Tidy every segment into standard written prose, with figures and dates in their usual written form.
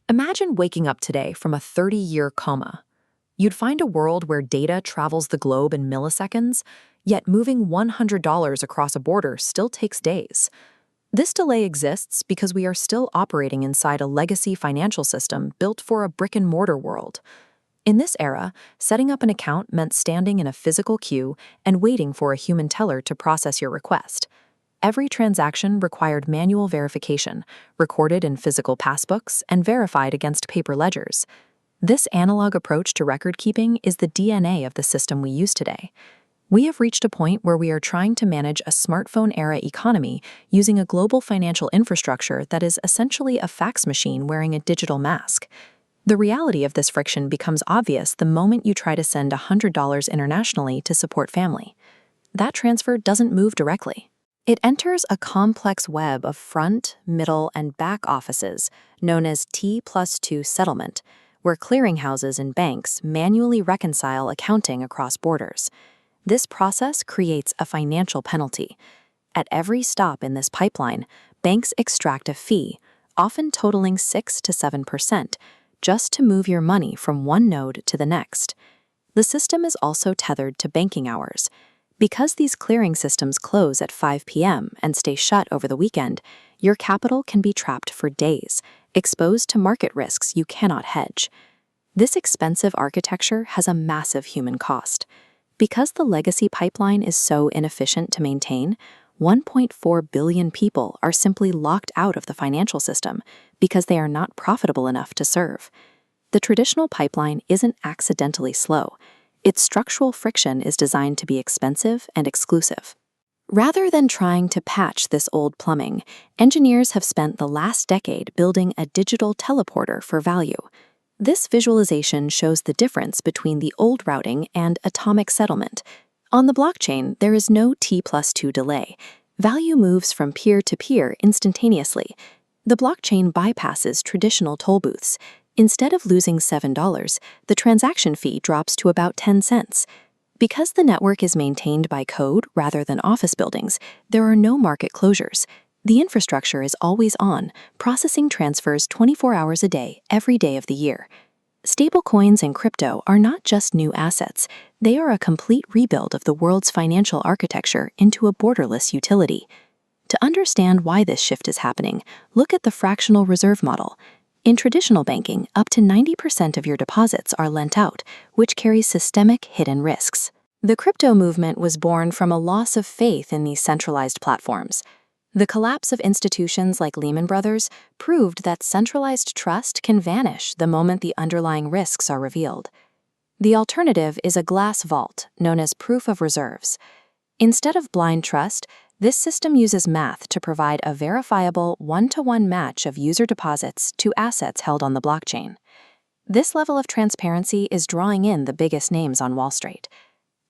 Imagine waking up today from a 30-year coma. You'd find a world where data travels the globe in milliseconds, yet moving $100 across a border still takes days. This delay exists because we are still operating inside a legacy financial system built for a brick-and-mortar world. In this era, setting up an account meant standing in a physical queue and waiting for a human teller to process your request. Every transaction required manual verification, recorded in physical passbooks and verified against paper ledgers. This analog approach to record-keeping is the DNA of the system we use today. We have reached a point where we are trying to manage a smartphone-era economy using a global financial infrastructure that is essentially a fax machine wearing a digital mask. The reality of this friction becomes obvious the moment you try to send $100 internationally to support family. That transfer doesn't move directly. It enters a complex web of front, middle, and back offices known as T+2 settlement, where clearinghouses and banks manually reconcile accounting across borders. This process creates a financial penalty. At every stop in this pipeline, banks extract a fee, often totaling 6 to 7%, just to move your money from one node to the next. The system is also tethered to banking hours. Because these clearing systems close at 5 p.m. and stay shut over the weekend, your capital can be trapped for days, exposed to market risks you cannot hedge. This expensive architecture has a massive human cost. Because the legacy pipeline is so inefficient to maintain, 1.4 billion people are simply locked out of the financial system because they are not profitable enough to serve. The traditional pipeline isn't accidentally slow. Its structural friction is designed to be expensive and exclusive. Rather than trying to patch this old plumbing, engineers have spent the last decade building a digital teleporter for value. This visualization shows the difference between the old routing and atomic settlement. On the blockchain, there is no T+2 delay. Value moves from peer to peer instantaneously. The blockchain bypasses traditional toll booths. Instead of losing $7, the transaction fee drops to about 10 cents. Because the network is maintained by code rather than office buildings, there are no market closures. The infrastructure is always on, processing transfers 24 hours a day, every day of the year. Stablecoins and crypto are not just new assets, they are a complete rebuild of the world's financial architecture into a borderless utility. To understand why this shift is happening, look at the fractional reserve model. In traditional banking, up to 90% of your deposits are lent out, which carries systemic hidden risks. The crypto movement was born from a loss of faith in these centralized platforms. The collapse of institutions like Lehman Brothers proved that centralized trust can vanish the moment the underlying risks are revealed. The alternative is a glass vault, known as proof of reserves. Instead of blind trust, this system uses math to provide a verifiable one-to-one match of user deposits to assets held on the blockchain. This level of transparency is drawing in the biggest names on Wall Street.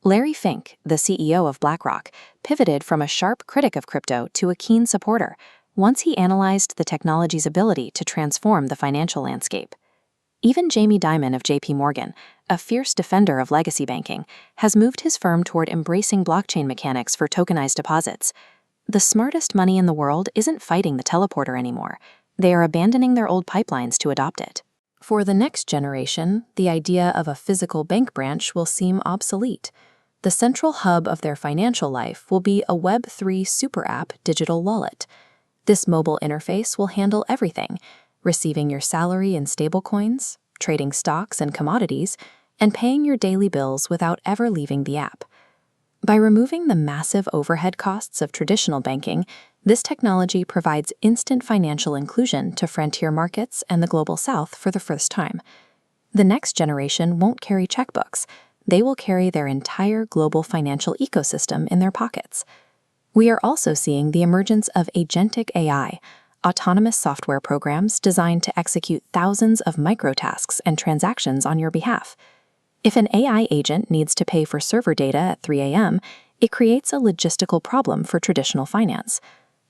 Larry Fink, the CEO of BlackRock, pivoted from a sharp critic of crypto to a keen supporter once he analyzed the technology's ability to transform the financial landscape. Even Jamie Dimon of JP Morgan, a fierce defender of legacy banking, has moved his firm toward embracing blockchain mechanics for tokenized deposits. The smartest money in the world isn't fighting the teleporter anymore. They are abandoning their old pipelines to adopt it. For the next generation, the idea of a physical bank branch will seem obsolete. The central hub of their financial life will be a Web3 super app digital wallet. This mobile interface will handle everything, receiving your salary in stablecoins, trading stocks and commodities, and paying your daily bills without ever leaving the app. By removing the massive overhead costs of traditional banking, this technology provides instant financial inclusion to frontier markets and the global south for the first time. The next generation won't carry checkbooks. They will carry their entire global financial ecosystem in their pockets. We are also seeing the emergence of agentic AI, autonomous software programs designed to execute thousands of microtasks and transactions on your behalf. If an AI agent needs to pay for server data at 3 a.m., it creates a logistical problem for traditional finance.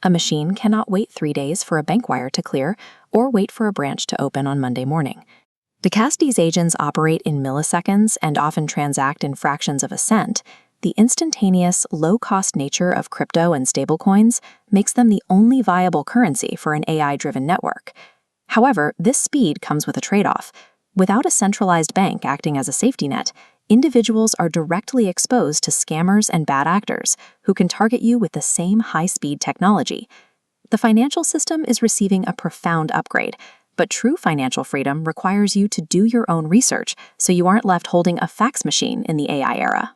A machine cannot wait 3 days for a bank wire to clear or wait for a branch to open on Monday morning. Because these agents operate in milliseconds and often transact in fractions of a cent, the instantaneous, low-cost nature of crypto and stablecoins makes them the only viable currency for an AI-driven network. However, this speed comes with a trade-off. Without a centralized bank acting as a safety net, individuals are directly exposed to scammers and bad actors who can target you with the same high-speed technology. The financial system is receiving a profound upgrade, but true financial freedom requires you to do your own research so you aren't left holding a fax machine in the AI era.